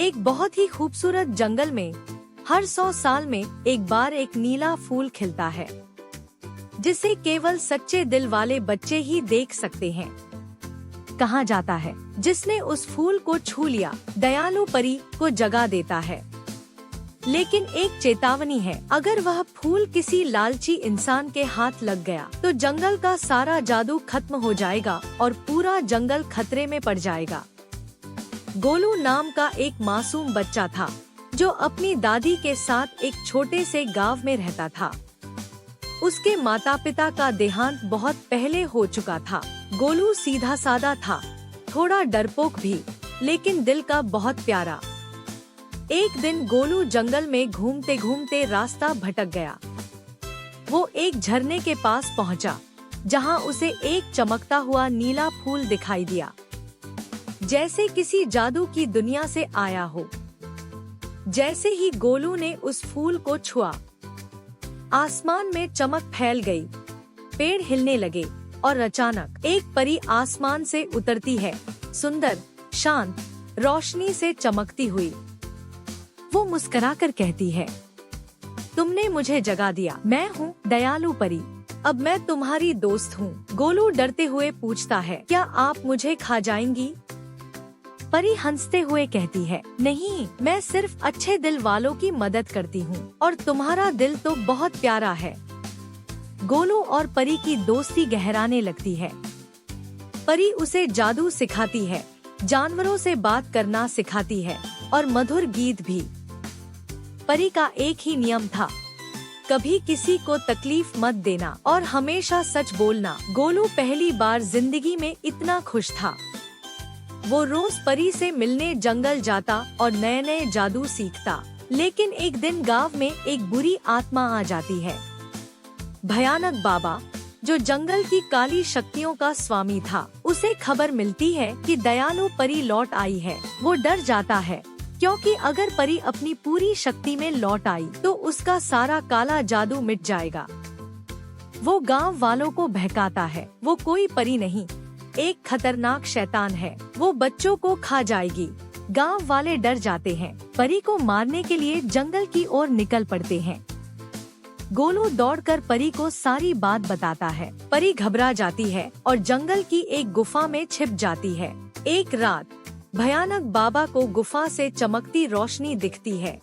एक बहुत ही खूबसूरत जंगल में हर 100 साल में एक बार एक नीला फूल खिलता है, जिसे केवल सच्चे दिल वाले बच्चे ही देख सकते हैं। कहा जाता है, जिसने उस फूल को छू लिया, दयालु परी को जगा देता है। लेकिन एक चेतावनी है, अगर वह फूल किसी लालची इंसान के हाथ लग गया, तो जंगल का सारा जादू खत्म हो जाएगा और पूरा जंगल खतरे में पड़ जाएगा। गोलू नाम का एक मासूम बच्चा था, जो अपनी दादी के साथ एक छोटे से गांव में रहता था। उसके माता पिता का देहांत बहुत पहले हो चुका था। गोलू सीधा सादा था, थोड़ा डरपोक भी, लेकिन दिल का बहुत प्यारा। एक दिन गोलू जंगल में घूमते घूमते रास्ता भटक गया। वो एक झरने के पास पहुंचा, जहां उसे एक चमकता हुआ नीला फूल दिखाई दिया, जैसे किसी जादू की दुनिया से आया हो। जैसे ही गोलू ने उस फूल को छुआ, आसमान में चमक फैल गई, पेड़ हिलने लगे और अचानक एक परी आसमान से उतरती है, सुंदर, शांत, रोशनी से चमकती हुई। वो मुस्कुराकर कहती है, तुमने मुझे जगा दिया। मैं हूँ दयालु परी, अब मैं तुम्हारी दोस्त हूँ। गोलू डरते हुए पूछता है, क्या आप मुझे खा जाएंगी? परी हंसते हुए कहती है, नहीं, मैं सिर्फ अच्छे दिल वालों की मदद करती हूँ और तुम्हारा दिल तो बहुत प्यारा है। गोलू और परी की दोस्ती गहराने लगती है। परी उसे जादू सिखाती है, जानवरों से बात करना सिखाती है और मधुर गीत भी। परी का एक ही नियम था, कभी किसी को तकलीफ मत देना और हमेशा सच बोलना। गोलू पहली बार जिंदगी में इतना खुश था। वो रोज परी से मिलने जंगल जाता और नए नए जादू सीखता। लेकिन एक दिन गांव में एक बुरी आत्मा आ जाती है, भयानक बाबा, जो जंगल की काली शक्तियों का स्वामी था। उसे खबर मिलती है कि दयालु परी लौट आई है। वो डर जाता है, क्योंकि अगर परी अपनी पूरी शक्ति में लौट आई तो उसका सारा काला जादू मिट जाएगा। वो गांव वालों को बहकाता है, वो कोई परी नहीं, एक खतरनाक शैतान है, वो बच्चों को खा जाएगी। गांव वाले डर जाते हैं, परी को मारने के लिए जंगल की ओर निकल पड़ते हैं। गोलू दौड़कर परी को सारी बात बताता है। परी घबरा जाती है और जंगल की एक गुफा में छिप जाती है। एक रात भयानक बाबा को गुफा से चमकती रोशनी दिखती है।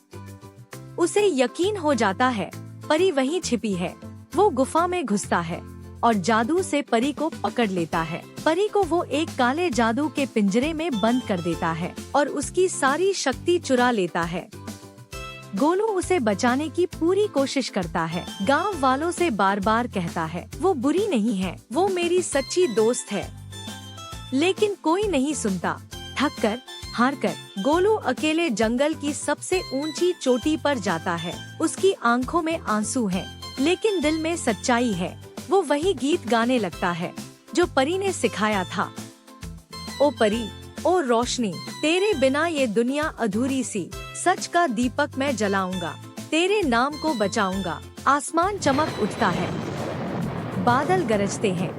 उसे यकीन हो जाता है, परी वहीं छिपी है। वो गुफा में घुसता है और जादू से परी को पकड़ लेता है। परी को वो एक काले जादू के पिंजरे में बंद कर देता है और उसकी सारी शक्ति चुरा लेता है। गोलू उसे बचाने की पूरी कोशिश करता है, गांव वालों से बार बार कहता है, वो बुरी नहीं है, वो मेरी सच्ची दोस्त है। लेकिन कोई नहीं सुनता। थक कर, हार कर, गोलू अकेले जंगल की सबसे ऊंची चोटी पर जाता है। उसकी आंखों में आंसू हैं, लेकिन दिल में सच्चाई है। वो वही गीत गाने लगता है जो परी ने सिखाया था। ओ परी, ओ रोशनी, तेरे बिना ये दुनिया अधूरी सी, सच का दीपक मैं जलाऊंगा, तेरे नाम को बचाऊंगा। आसमान चमक उठता है, बादल गरजते हैं।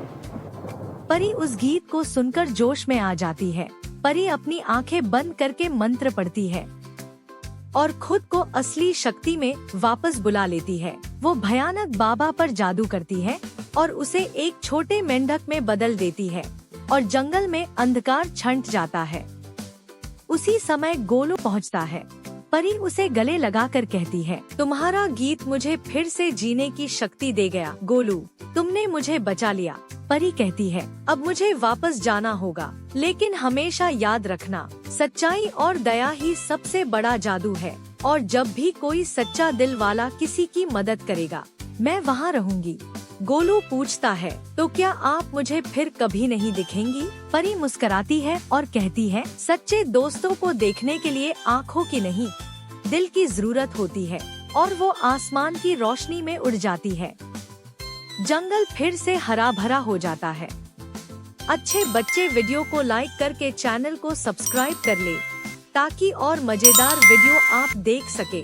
परी उस गीत को सुनकर जोश में आ जाती है। परी अपनी आंखें बंद करके मंत्र पढ़ती है और खुद को असली शक्ति में वापस बुला लेती है। वो भयानक बाबा पर जादू करती है और उसे एक छोटे मेंढक में बदल देती है और जंगल में अंधकार छंट जाता है। उसी समय गोलू पहुंचता है। परी उसे गले लगाकर कहती है, तुम्हारा गीत मुझे फिर से जीने की शक्ति दे गया। गोलू, तुमने मुझे बचा लिया। परी कहती है, अब मुझे वापस जाना होगा, लेकिन हमेशा याद रखना, सच्चाई और दया ही सबसे बड़ा जादू है और जब भी कोई सच्चा दिल वाला किसी की मदद करेगा, मैं वहाँ रहूंगी। गोलू पूछता है, तो क्या आप मुझे फिर कभी नहीं दिखेंगी? परी मुस्कुराती है और कहती है, सच्चे दोस्तों को देखने के लिए आँखों की नहीं, दिल की जरूरत होती है। और वो आसमान की रोशनी में उड़ जाती है। जंगल फिर से हरा भरा हो जाता है। अच्छे बच्चे वीडियो को लाइक करके चैनल को सब्सक्राइब कर ले, ताकि और मजेदार वीडियो आप देख सके।